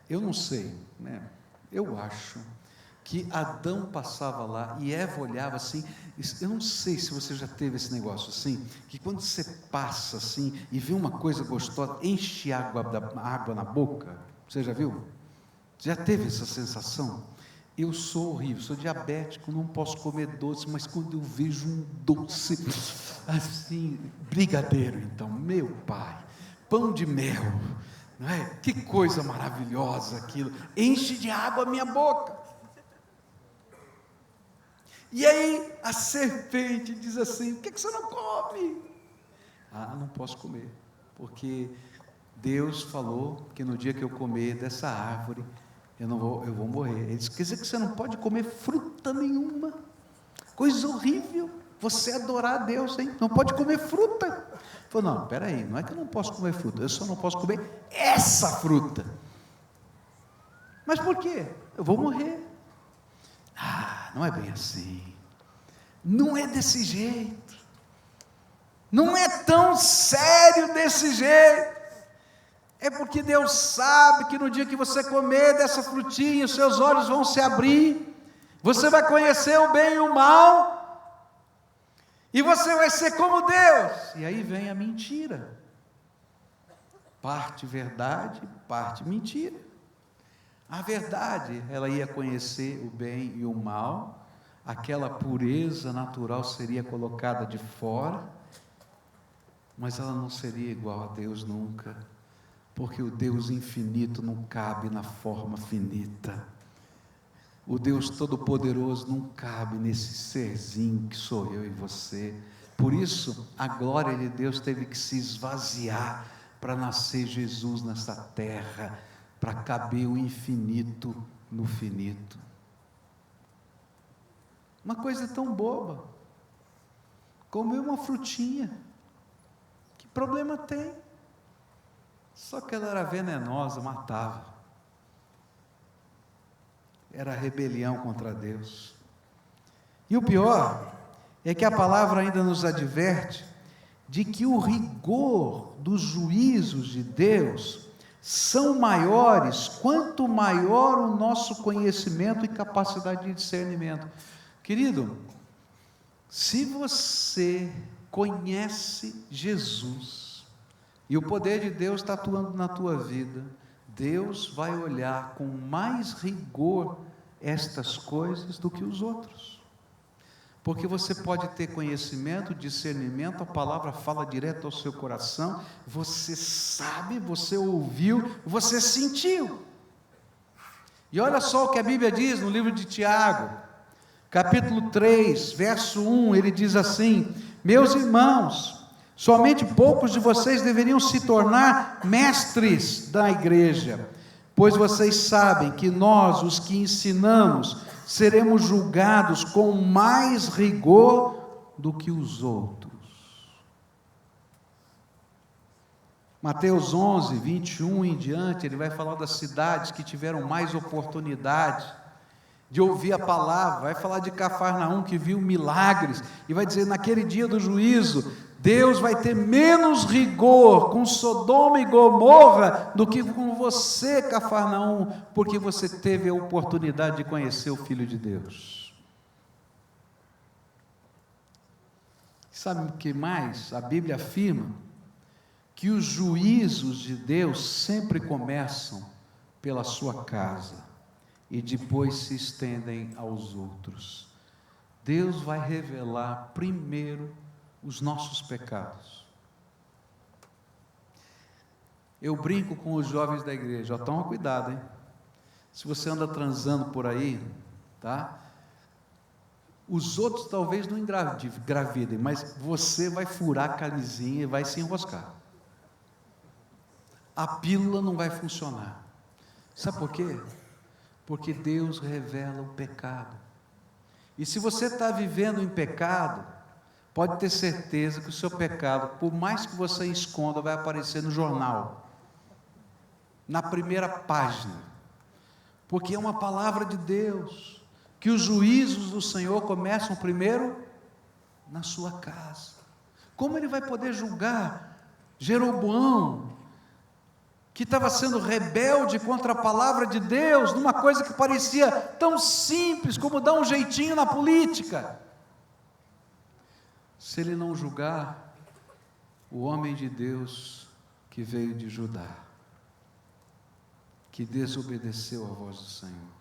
eu não sei, eu acho que Adão passava lá e Eva olhava assim. Eu não sei se você já teve esse negócio assim, que quando você passa assim e vê uma coisa gostosa, enche água na boca. Você já viu? Já teve essa sensação? Eu sou horrível, sou diabético, não posso comer doce, mas quando eu vejo um doce assim, brigadeiro, então, meu pai, pão de mel, não é? Que coisa maravilhosa aquilo, enche de água a minha boca. E aí a serpente diz assim: por que você não come? Não posso comer, porque Deus falou que no dia que eu comer dessa árvore, eu vou morrer. Ele disse: quer dizer que você não pode comer fruta nenhuma? Coisa horrível, você adorar a Deus, hein? Não pode comer fruta. Ele falou: não, peraí, não é que eu não posso comer fruta, eu só não posso comer essa fruta. Mas por quê? Eu vou morrer. Não é bem assim, não é desse jeito, não é tão sério desse jeito. É porque Deus sabe que no dia que você comer dessa frutinha, os seus olhos vão se abrir, você vai conhecer o bem e o mal, e você vai ser como Deus. E aí vem a mentira, parte verdade, parte mentira. A verdade, ela ia conhecer o bem e o mal, aquela pureza natural seria colocada de fora, mas ela não seria igual a Deus nunca, porque o Deus infinito não cabe na forma finita. O Deus Todo-Poderoso não cabe nesse serzinho que sou eu e você. Por isso, a glória de Deus teve que se esvaziar para nascer Jesus nessa terra, para caber o infinito no finito. Uma coisa tão boba, comer uma frutinha, que problema tem? Só que ela era venenosa, matava. Era rebelião contra Deus. E o pior é que a palavra ainda nos adverte de que o rigor dos juízos de Deus são maiores quanto maior o nosso conhecimento e capacidade de discernimento. Querido, se você conhece Jesus e o poder de Deus está atuando na tua vida, Deus vai olhar com mais rigor estas coisas do que os outros, porque você pode ter conhecimento, discernimento, a palavra fala direto ao seu coração, você sabe, você ouviu, você sentiu. E olha só o que a Bíblia diz no livro de Tiago, capítulo 3, verso 1, ele diz assim: meus irmãos, somente poucos de vocês deveriam se tornar mestres da igreja, pois vocês sabem que nós, os que ensinamos, seremos julgados com mais rigor do que os outros. Mateus 11, 21 em diante, ele vai falar das cidades que tiveram mais oportunidade de ouvir a palavra, vai falar de Cafarnaum, que viu milagres, e vai dizer: naquele dia do juízo, Deus vai ter menos rigor com Sodoma e Gomorra do que com você, Cafarnaum, porque você teve a oportunidade de conhecer o Filho de Deus. Sabe o que mais? A Bíblia afirma que os juízos de Deus sempre começam pela sua casa e depois se estendem aos outros. Deus vai revelar primeiro os nossos pecados. Eu brinco com os jovens da igreja, toma cuidado, hein? Se você anda transando por aí, tá? Os outros talvez não engravidem, mas você vai furar a camisinha e vai se enroscar. A pílula não vai funcionar. Sabe por quê? Porque Deus revela o pecado. E se você está vivendo em pecado, pode ter certeza que o seu pecado, por mais que você esconda, vai aparecer no jornal, na primeira página, porque é uma palavra de Deus, que os juízos do Senhor começam primeiro na sua casa. Como Ele vai poder julgar Jeroboão, que estava sendo rebelde contra a palavra de Deus, numa coisa que parecia tão simples como dar um jeitinho na política? Se Ele não julgar o homem de Deus que veio de Judá, que desobedeceu à voz do Senhor.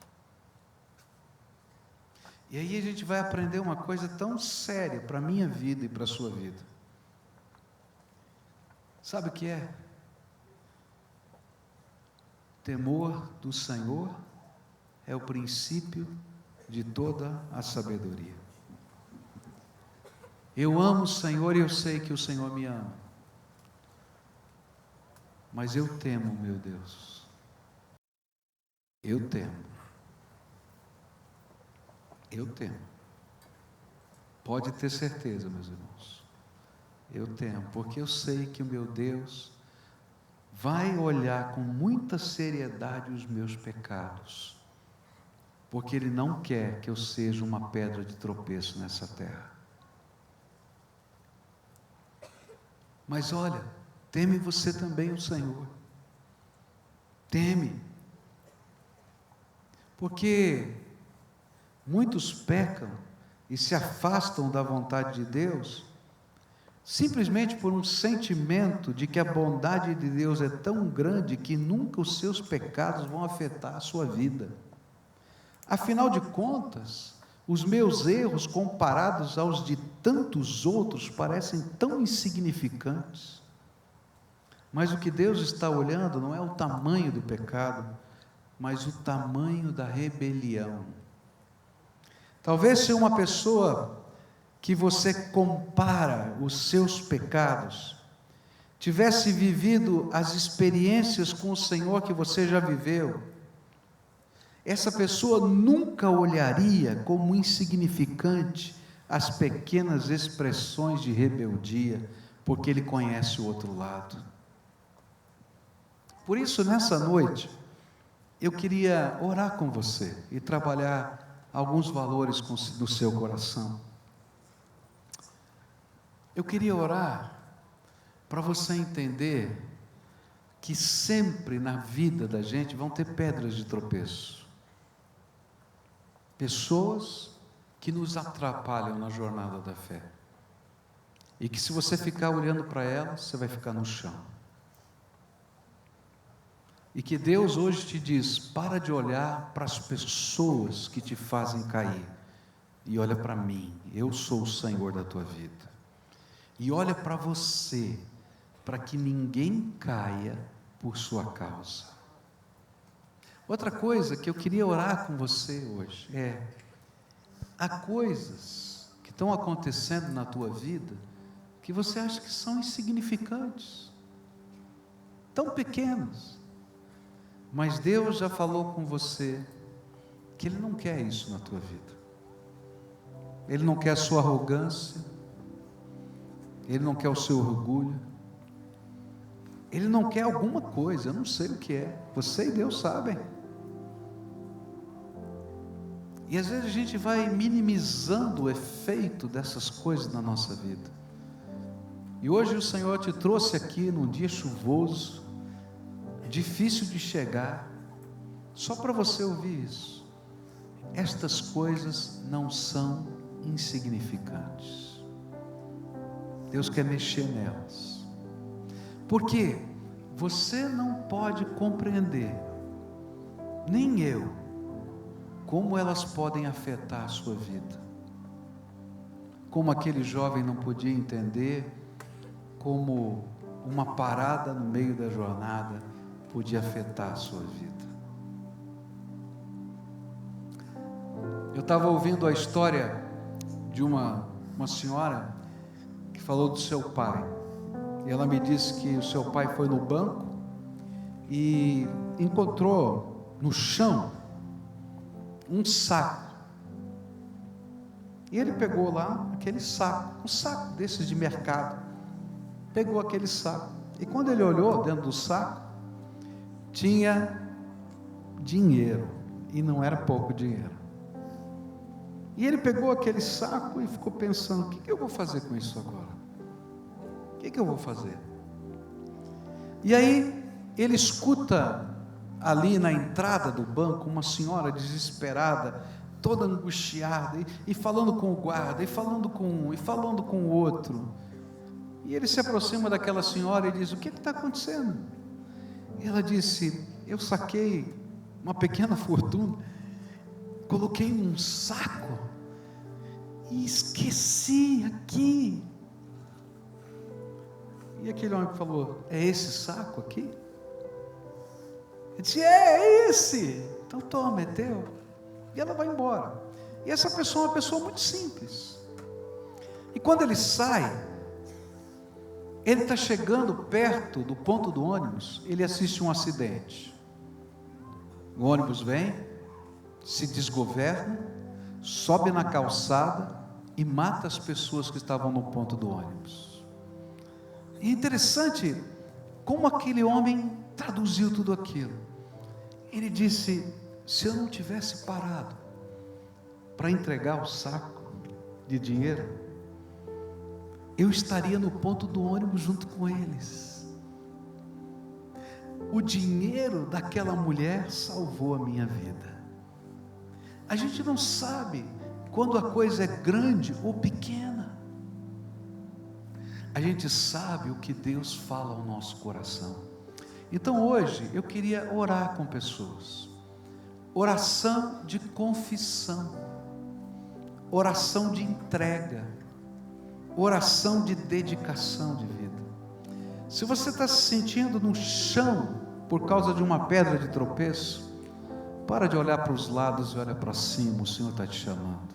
E aí a gente vai aprender uma coisa tão séria para a minha vida e para a sua vida. Sabe o que é? Temor do Senhor é o princípio de toda a sabedoria. Eu amo o Senhor e eu sei que o Senhor me ama. Mas eu temo, meu Deus. Eu temo. Eu temo. Pode ter certeza, meus irmãos. Eu temo, porque eu sei que o meu Deus vai olhar com muita seriedade os meus pecados, porque Ele não quer que eu seja uma pedra de tropeço nessa terra. Mas olha, teme você também o Senhor. Teme. Porque muitos pecam e se afastam da vontade de Deus, simplesmente por um sentimento de que a bondade de Deus é tão grande que nunca os seus pecados vão afetar a sua vida. Afinal de contas, os meus erros comparados aos de tantos outros parecem tão insignificantes. Mas o que Deus está olhando não é o tamanho do pecado, mas o tamanho da rebelião. Talvez se uma pessoa que você compara os seus pecados tivesse vivido as experiências com o Senhor que você já viveu, essa pessoa nunca olharia como insignificante as pequenas expressões de rebeldia, porque ele conhece o outro lado. Por isso, nessa noite, eu queria orar com você e trabalhar alguns valores do seu coração. Eu queria orar para você entender que sempre na vida da gente vão ter pedras de tropeço. Pessoas que nos atrapalham na jornada da fé. E que se você ficar olhando para elas, você vai ficar no chão. E que Deus hoje te diz, para de olhar para as pessoas que te fazem cair. E olha para mim, eu sou o Senhor da tua vida. E olha para você, para que ninguém caia por sua causa. Outra coisa que eu queria orar com você hoje há coisas que estão acontecendo na tua vida que você acha que são insignificantes, tão pequenos, mas Deus já falou com você que Ele não quer isso na tua vida. Ele não quer a sua arrogância, Ele não quer o seu orgulho, Ele não quer alguma coisa, eu não sei o que é, você e Deus sabem. E às vezes a gente vai minimizando o efeito dessas coisas na nossa vida. E hoje o Senhor te trouxe aqui num dia chuvoso, difícil de chegar, só para você ouvir isso. Estas coisas não são insignificantes. Deus quer mexer nelas. Porque você não pode compreender, nem eu, como elas podem afetar a sua vida. Como aquele jovem não podia entender como uma parada no meio da jornada podia afetar a sua vida. Eu estava ouvindo a história de uma senhora que falou do seu pai. E ela me disse que o seu pai foi no banco e encontrou no chão um saco. E ele pegou lá aquele saco, um saco desses de mercado. Pegou aquele saco. E quando ele olhou dentro do saco, tinha dinheiro. E não era pouco dinheiro. E ele pegou aquele saco e ficou pensando: o que eu vou fazer com isso agora? O que eu vou fazer? E aí ele escuta ali na entrada do banco uma senhora desesperada, toda angustiada, e falando com o guarda, e falando com um, e falando com o outro. E ele se aproxima daquela senhora e diz: o que está acontecendo? E ela disse: eu saquei uma pequena fortuna, coloquei num saco e esqueci aqui. E aquele homem falou: é esse saco aqui? Ele disse: é esse. Então toma, é teu. E ela vai embora. E essa pessoa é uma pessoa muito simples. E quando ele sai, ele está chegando perto do ponto do ônibus, ele assiste um acidente. O ônibus vem, se desgoverna, sobe na calçada e mata as pessoas que estavam no ponto do ônibus. E é interessante como aquele homem traduziu tudo aquilo. Ele disse: se eu não tivesse parado para entregar o saco de dinheiro, eu estaria no ponto do ônibus junto com eles. O dinheiro daquela mulher salvou a minha vida. A gente não sabe quando a coisa é grande ou pequena. A gente sabe o que Deus fala ao nosso coração. Então hoje eu queria orar com pessoas. Oração de confissão, oração de entrega, oração de dedicação de vida. Se você está se sentindo no chão por causa de uma pedra de tropeço, para de olhar para os lados e olha para cima, o Senhor está te chamando.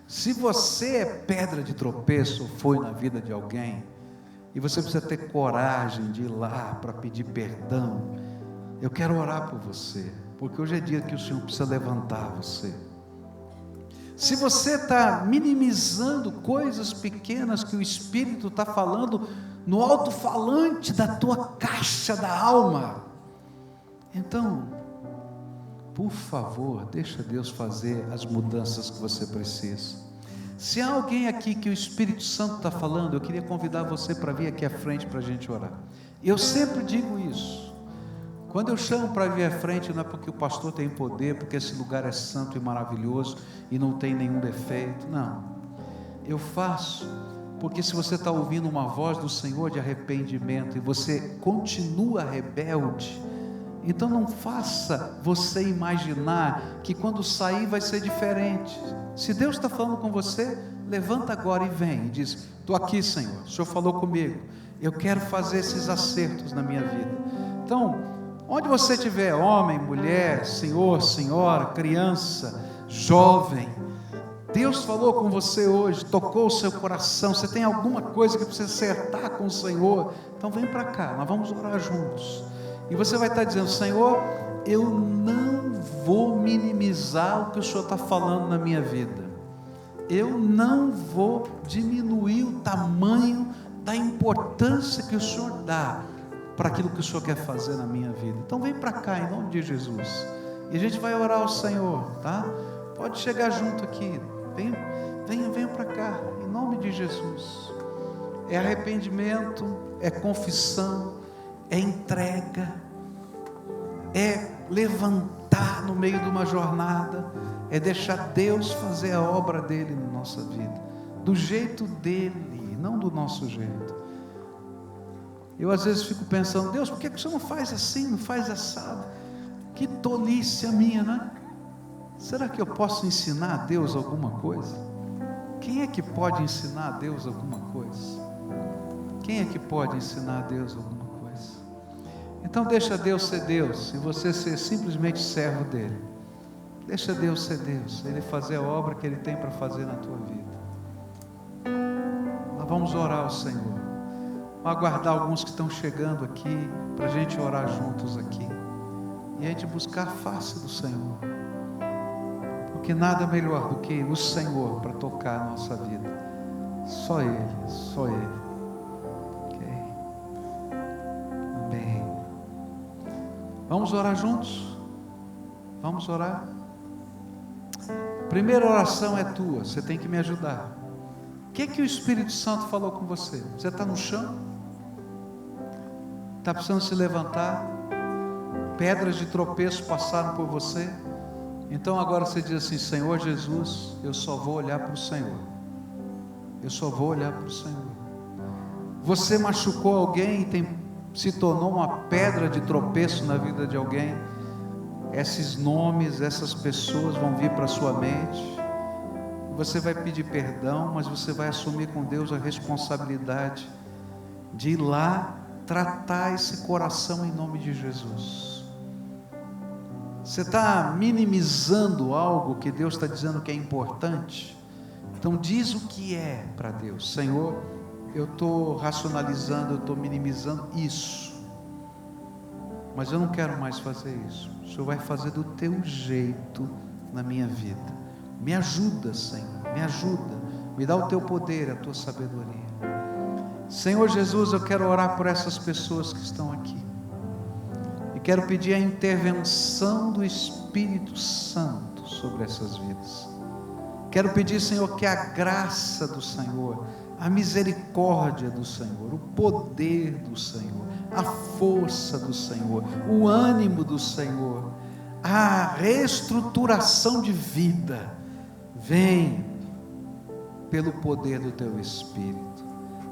Se você é pedra de tropeço, ou foi na vida de alguém, e você precisa ter coragem de ir lá para pedir perdão, eu quero orar por você, porque hoje é dia que o Senhor precisa levantar você. Se você está minimizando coisas pequenas que o Espírito está falando no alto-falante da tua caixa da alma, então, por favor, deixa Deus fazer as mudanças que você precisa. Se há alguém aqui que o Espírito Santo está falando, eu queria convidar você para vir aqui à frente para a gente orar. Eu sempre digo isso. Quando eu chamo para vir à frente, não é porque o pastor tem poder, porque esse lugar é santo e maravilhoso e não tem nenhum defeito. Não. Eu faço porque se você está ouvindo uma voz do Senhor de arrependimento e você continua rebelde, então não faça você imaginar que quando sair vai ser diferente. Se Deus está falando com você, levanta agora e vem e diz: estou aqui, Senhor, o Senhor falou comigo, eu quero fazer esses acertos na minha vida. Então, onde você estiver, homem, mulher, senhor, senhora, criança, jovem, Deus falou com você hoje, tocou o seu coração, você tem alguma coisa que precisa acertar com o Senhor, então vem para cá, nós vamos orar juntos. E você vai estar dizendo: Senhor, eu não vou minimizar o que o Senhor está falando na minha vida. Eu não vou diminuir o tamanho da importância que o Senhor dá para aquilo que o Senhor quer fazer na minha vida. Então vem para cá em nome de Jesus. E a gente vai orar ao Senhor, tá? Pode chegar junto aqui. Venha para cá, em nome de Jesus. É arrependimento, é confissão, é entrega, é levantar no meio de uma jornada, é deixar Deus fazer a obra dele na nossa vida, do jeito dele, não do nosso jeito. Eu às vezes fico pensando, Deus, por que você não faz assim, não faz assado? Que tolice a minha, né? Será que eu posso ensinar a Deus alguma coisa? Quem é que pode ensinar a Deus alguma coisa? Quem é que pode ensinar a Deus alguma coisa? Então deixa Deus ser Deus, e você ser simplesmente servo dEle. Deixa Deus ser Deus, Ele fazer a obra que Ele tem para fazer na tua vida. Nós vamos orar ao Senhor. Vamos aguardar alguns que estão chegando aqui, para a gente orar juntos aqui, e a gente buscar a face do Senhor, porque nada melhor do que o Senhor para tocar a nossa vida. Só Ele, só Ele. Ok? Amém. Vamos orar juntos? Vamos orar? Primeira oração é tua, você tem que me ajudar. O que o Espírito Santo falou com você? Você está no chão? Está precisando se levantar? Pedras de tropeço passaram por você? Então agora você diz assim: Senhor Jesus, eu só vou olhar para o Senhor. Eu só vou olhar para o Senhor. Você machucou alguém e se tornou uma pedra de tropeço na vida de alguém? Esses nomes, essas pessoas vão vir para a sua mente. Você vai pedir perdão, mas você vai assumir com Deus a responsabilidade de ir lá tratar esse coração em nome de Jesus. Você está minimizando algo que Deus está dizendo que é importante? Então diz o que é para Deus. Senhor, eu estou racionalizando, eu estou minimizando isso, mas eu não quero mais fazer isso. O Senhor vai fazer do teu jeito na minha vida. Me ajuda, Senhor, me ajuda, me dá o teu poder, a tua sabedoria. Senhor Jesus, eu quero orar por essas pessoas que estão aqui, e quero pedir a intervenção do Espírito Santo sobre essas vidas. Quero pedir, Senhor, que a graça do Senhor, a misericórdia do Senhor, o poder do Senhor, a força do Senhor, o ânimo do Senhor, a reestruturação de vida, vem pelo poder do teu Espírito.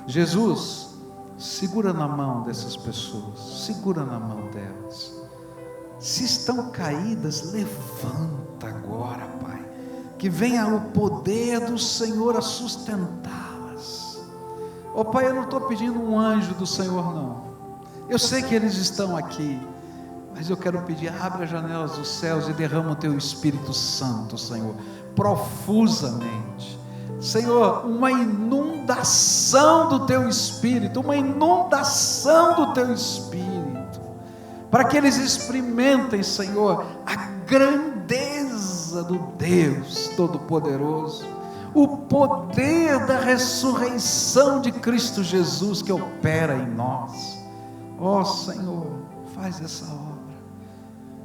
Jesus, segura na mão dessas pessoas, segura na mão delas. Se estão caídas, levanta agora, Pai, que venha o poder do Senhor a sustentá-las. Oh Pai, eu não estou pedindo um anjo do Senhor, não. Eu sei que eles estão aqui, mas eu quero pedir: abre as janelas dos céus e derrama o teu Espírito Santo, Senhor, profusamente. Senhor, uma inundação do teu Espírito, uma inundação do teu Espírito, para que eles experimentem, Senhor, a grandeza do Deus Todo-Poderoso, o poder da ressurreição de Cristo Jesus que opera em nós. Ó Senhor, faz essa obra,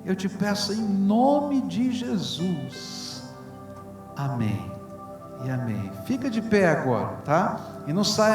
eu te peço em nome de Jesus, amém e amém. Fica de pé agora, tá? E não saia